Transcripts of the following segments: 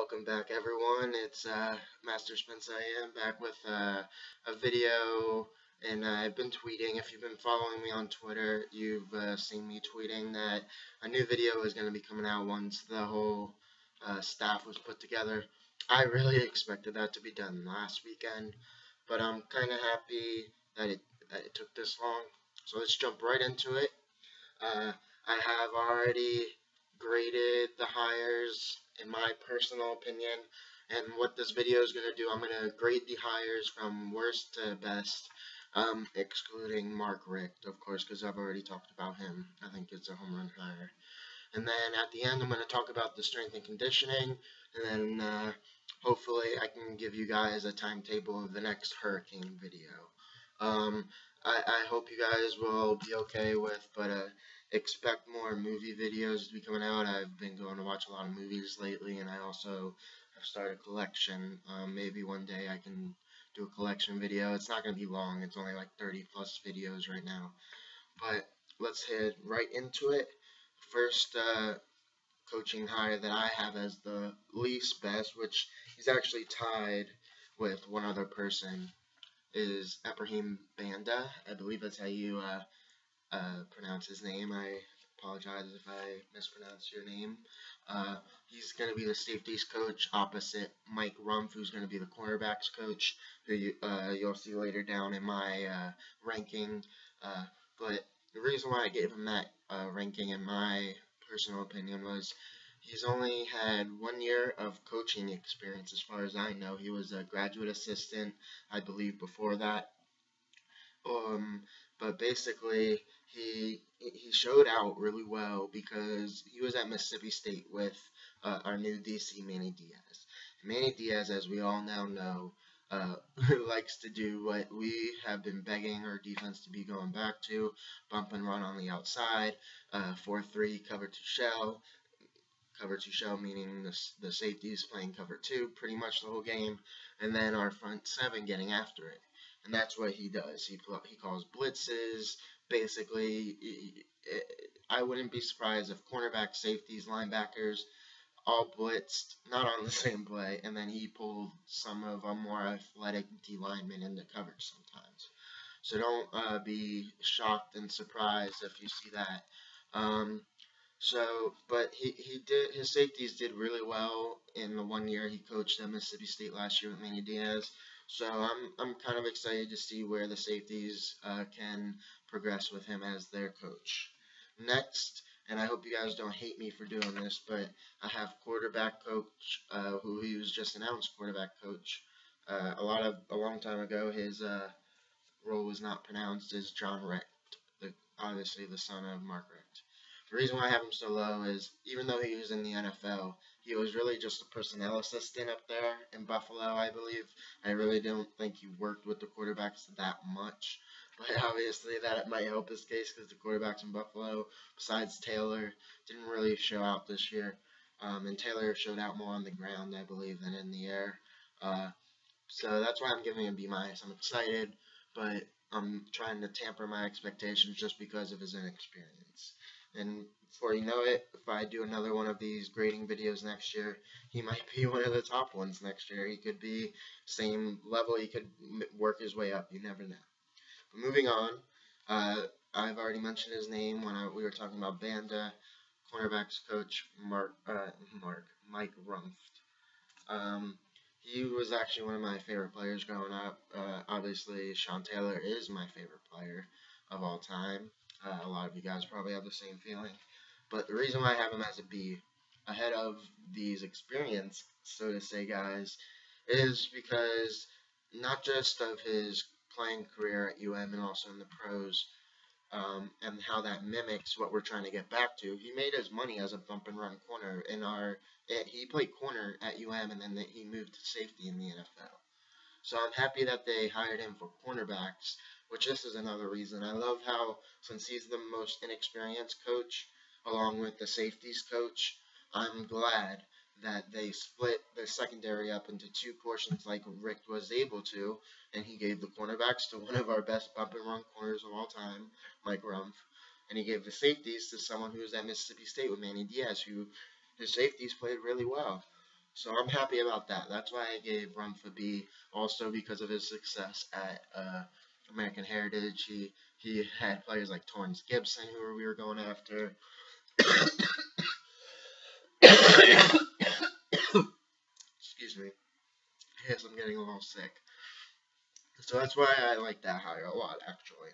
Welcome back, everyone. It's Master Spence. I am back with a video, and I've been tweeting. If you've been following me on Twitter, you've seen me tweeting that a new video is going to be coming out once the whole staff was put together. I really expected that to be done last weekend, but I'm kind of happy that it took this long. So let's jump right into it. Uh, I have already graded the hires in my personal opinion, and what this video is going to do, I'm going to grade the hires from worst to best, excluding Mark Richt, of course, because I've already talked about him. I think it's a home run hire. And then at the end, I'm going to talk about the strength and conditioning, and then hopefully I can give you guys a timetable of the next hurricane video. I hope you guys will be okay with, but expect more movie videos to be coming out. I've been going to watch a lot of movies lately, and I also have started a collection. Maybe one day I can do a collection video. It's not going to be long. It's only like 30 plus videos right now. But let's head right into it. First coaching hire that I have as the least best, which he's actually tied with one other person, is Ibrahim Banda. I believe that's how you pronounce his name. I apologize if I mispronounce your name. He's going to be the safeties coach opposite Mike Rumpf, who's going to be the cornerbacks coach, who you'll see later down in my ranking. But the reason why I gave him that ranking, in my personal opinion, was he's only had 1 year of coaching experience as far as I know. He was a graduate assistant, I believe, before that. But basically, he showed out really well because he was at Mississippi State with our new DC, Manny Diaz. Manny Diaz, as we all now know, likes to do what we have been begging our defense to be going back to: bump and run on the outside, 4-3 cover 2 shell. Cover 2 shell meaning the safeties playing cover 2 pretty much the whole game, and then our front 7 getting after it. And that's what he does. He calls blitzes. Basically, I wouldn't be surprised if cornerbacks, safeties, linebackers all blitzed, not on the same play, and then he pulled some of our more athletic D linemen into coverage sometimes. So don't be shocked and surprised if you see that. But his safeties did really well in the 1 year he coached at Mississippi State last year with Manny Diaz. So I'm kind of excited to see where the safeties can progress with him as their coach. Next, and I hope you guys don't hate me for doing this, but I have quarterback coach, who he was just announced quarterback coach. A long time ago, his role was not pronounced, is John Richt, obviously the son of Mark Richt. The reason why I have him so low is, even though he was in the NFL, he was really just a personnel assistant up there in Buffalo, I believe. I really don't think he worked with the quarterbacks that much. But obviously that might help his case because the quarterbacks in Buffalo, besides Taylor, didn't really show out this year. And Taylor showed out more on the ground, I believe, than in the air. So that's why I'm giving him a B-. I'm excited, but I'm trying to temper my expectations just because of his inexperience. And before you know it, if I do another one of these grading videos next year, he might be one of the top ones next year. He could be same level. He could work his way up. You never know. But moving on, I've already mentioned his name when we were talking about Banda, cornerbacks coach Mike Rumpf. He was actually one of my favorite players growing up. Obviously, Sean Taylor is my favorite player of all time. A lot of you guys probably have the same feeling. But the reason why I have him as a B, ahead of these experience, so to say, guys, is because not just of his playing career at UM and also in the pros, and how that mimics what we're trying to get back to. He made his money as a bump and run corner he played corner at UM, and then he moved to safety in the NFL. So I'm happy that they hired him for cornerbacks, which this is another reason. I love how, since he's the most inexperienced coach, along with the safeties coach, I'm glad that they split the secondary up into two portions like Richt was able to, and he gave the cornerbacks to one of our best bump and run corners of all time, Mike Rumpf, and he gave the safeties to someone who was at Mississippi State with Manny Diaz, who his safeties played really well. So I'm happy about that. That's why I gave Runfa B. Also because of his success at American Heritage, he had players like Torrance Gibson who we were going after. Excuse me. Yes, I'm getting a little sick. So that's why I like that hire a lot, actually.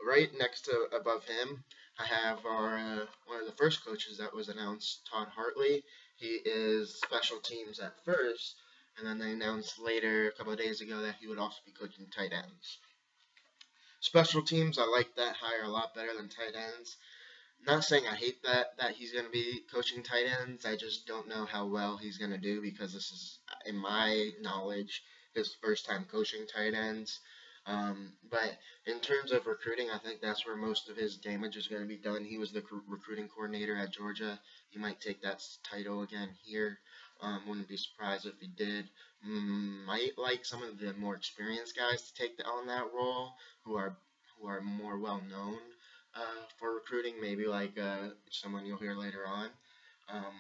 Right next to above him, I have our one of the first coaches that was announced, Todd Hartley. He is special teams at first, and then they announced later, a couple of days ago, that he would also be coaching tight ends. Special teams, I like that hire a lot better than tight ends. Not saying I hate that he's going to be coaching tight ends. I just don't know how well he's going to do because this is, in my knowledge, his first time coaching tight ends. But in terms of recruiting, I think that's where most of his damage is going to be done. He was the recruiting coordinator at Georgia. He might take that title again here. Wouldn't be surprised if he did. Might like some of the more experienced guys to take on that role, who are more well known for recruiting, maybe like someone you'll hear later on. Um,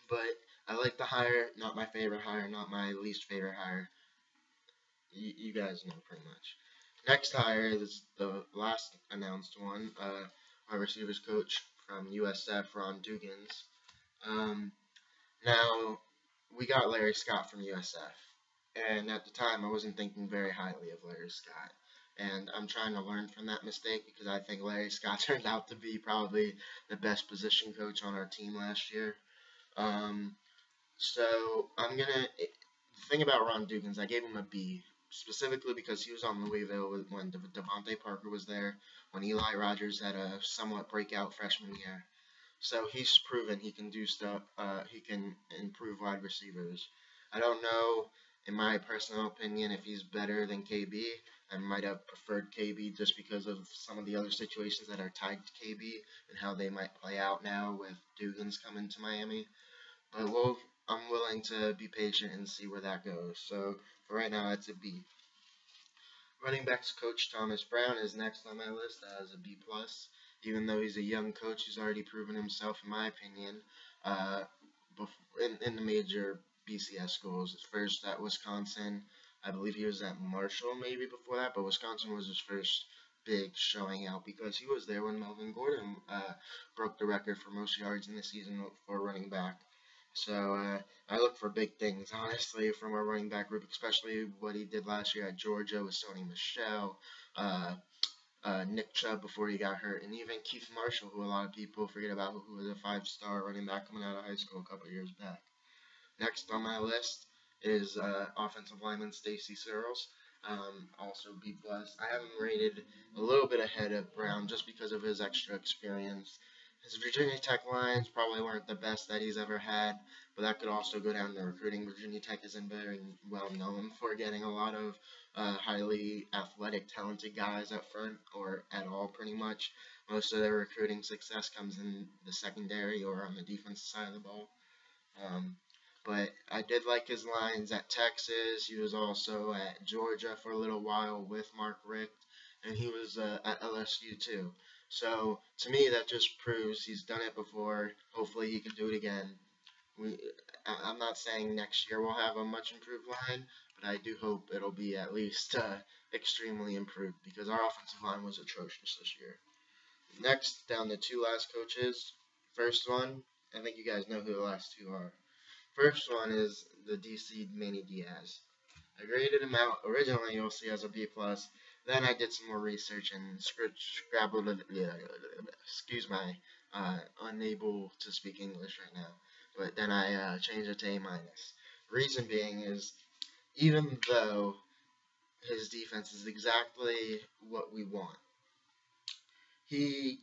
but I like the hire, not my favorite hire, not my least favorite hire. You guys know pretty much. Next hire is the last announced one, our receivers coach from USF, Ron Dugans. Um, Now, we got Larry Scott from USF, and at the time I wasn't thinking very highly of Larry Scott. And I'm trying to learn from that mistake because I think Larry Scott turned out to be probably the best position coach on our team last year. Um, so I'm gonna. The thing about Ron Dugans, I gave him a B specifically because he was on Louisville when Devontae Parker was there, when Eli Rogers had a somewhat breakout freshman year. So he's proven he can do stuff. He can improve wide receivers. I don't know, in my personal opinion, if he's better than KB. I might have preferred KB just because of some of the other situations that are tied to KB and how they might play out now with Dugans coming to Miami. But I'm willing to be patient and see where that goes. So for right now, it's a B. Running backs coach Thomas Brown is next on my list as a B plus. Even though he's a young coach, he's already proven himself, in my opinion, uh, in the major BCS schools. First at Wisconsin, I believe he was at Marshall maybe before that, but Wisconsin was his first big showing out because he was there when Melvin Gordon broke the record for most yards in the season for a running back. So I look for big things, honestly, from our running back group, especially what he did last year at Georgia with Sony Michel, uh, Nick Chubb before he got hurt, and even Keith Marshall, who a lot of people forget about, who was a five-star running back coming out of high school a couple of years back. Next on my list is offensive lineman Stacy Searles. Also B plus. I have him rated a little bit ahead of Brown just because of his extra experience. His Virginia Tech lines probably weren't the best that he's ever had, but that could also go down to recruiting. Virginia Tech isn't very well known for getting a lot of highly athletic, talented guys up front or at all, pretty much. Most of their recruiting success comes in the secondary or on the defensive side of the ball. Um, but I did like his lines at Texas. He was also at Georgia for a little while with Mark Richt, and he was at LSU too. So to me, that just proves he's done it before. Hopefully, he can do it again. We, I'm not saying next year we'll have a much improved line, but I do hope it'll be at least extremely improved because our offensive line was atrocious this year. Next, down the two last coaches. First one, I think you guys know who the last two are. First one is the DC Manny Diaz. I graded him out originally, you'll see, as a B plus. Then I did some more research and scrabbled. Excuse my unable to speak English right now. But then I changed it to A minus. Reason being is even though his defense is exactly what we want, he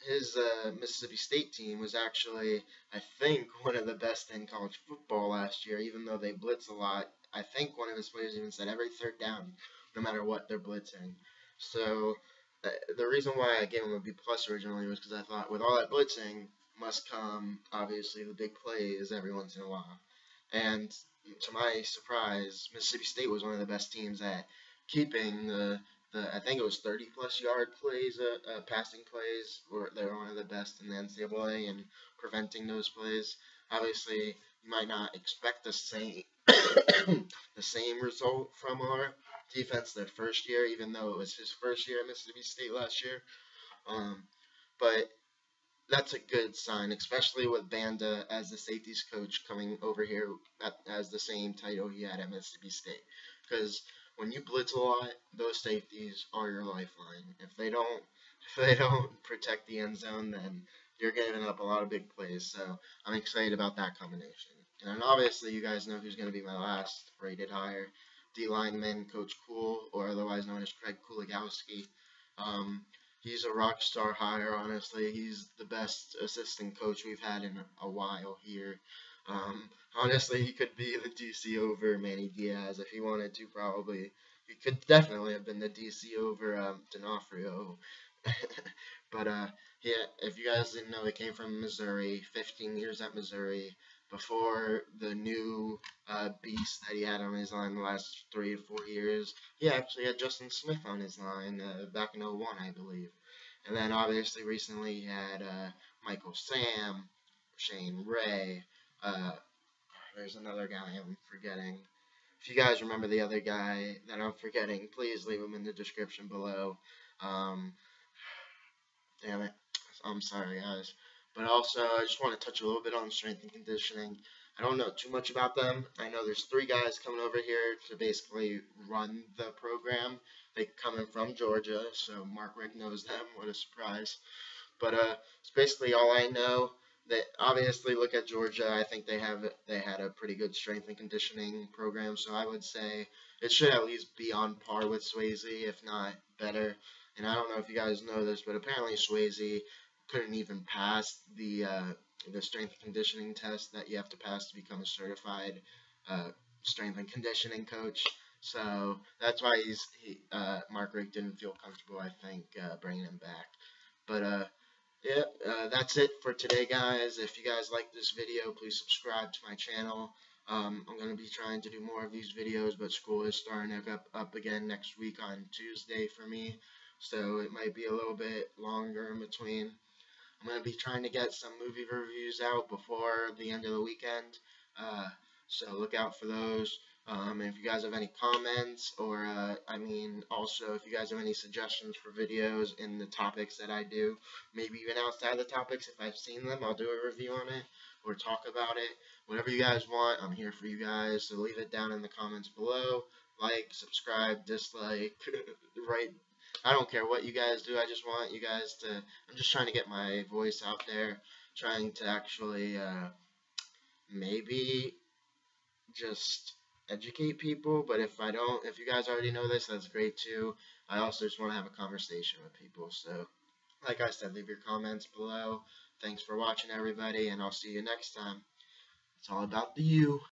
his Mississippi State team was actually, I think, one of the best in college football last year, even though they blitz a lot. I think one of his players even said every third down, no matter what they're blitzing. So the reason why I gave him a B plus originally was because I thought with all that blitzing must come obviously the big plays every once in a while. And to my surprise, Mississippi State was one of the best teams at keeping I think it was 30 plus yard plays, passing plays, or they were one of the best in the NCAA and preventing those plays. Obviously, you might not expect the same the same result from our defense their first year, even though it was his first year at Mississippi State last year. Um, but that's a good sign, especially with Banda as the safeties coach coming over here as the same title he had at Mississippi State. Because when you blitz a lot, those safeties are your lifeline. If they don't protect the end zone, then you're giving up a lot of big plays. So I'm excited about that combination. And then obviously, you guys know who's going to be my last rated hire. D lineman Coach Cool, or otherwise known as Craig Kuligowski. Um, He's a rock star hire, honestly. He's the best assistant coach we've had in a while here. Honestly, he could be the DC over Manny Diaz if he wanted to, probably. He could definitely have been the DC over D'Onofrio. But yeah, if you guys didn't know, he came from Missouri, 15 years at Missouri. Before the new beast that he had on his line the last 3 to 4 years, he actually had Justin Smith on his line back in '01, I believe. And then obviously recently he had Michael Sam, Shane Ray. Uh, there's another guy I'm forgetting. If you guys remember the other guy that I'm forgetting, please leave him in the description below. Um, Damn it. I'm sorry, guys. But also, I just want to touch a little bit on strength and conditioning. I don't know too much about them. I know there's three guys coming over here to basically run the program. They coming from Georgia, so Mark Richt knows them. What a surprise. But it's basically all I know. That obviously look at Georgia. I think they had a pretty good strength and conditioning program. So I would say it should at least be on par with Swayze, if not better. And I don't know if you guys know this, but apparently Swayze couldn't even pass the strength and conditioning test that you have to pass to become a certified uh, strength and conditioning coach. So that's why Mark Rick didn't feel comfortable, I think, bringing him back. But yeah, that's it for today, guys. If you guys like this video, please subscribe to my channel. I'm going to be trying to do more of these videos, but school is starting up again next week on Tuesday for me, so it might be a little bit longer in between. I'm going to be trying to get some movie reviews out before the end of the weekend, so look out for those. If you guys have any comments, or also if you guys have any suggestions for videos in the topics that I do, maybe even outside the topics, if I've seen them, I'll do a review on it or talk about it. Whatever you guys want, I'm here for you guys. So leave it down in the comments below. Like, subscribe, dislike, right? I don't care what you guys do. I just want you guys to. I'm just trying to get my voice out there, trying to actually maybe just educate people. But if you guys already know this, that's great too. I also just want to have a conversation with people. So, like I said, leave your comments below. Thanks for watching, everybody, and I'll see you next time. It's all about the you.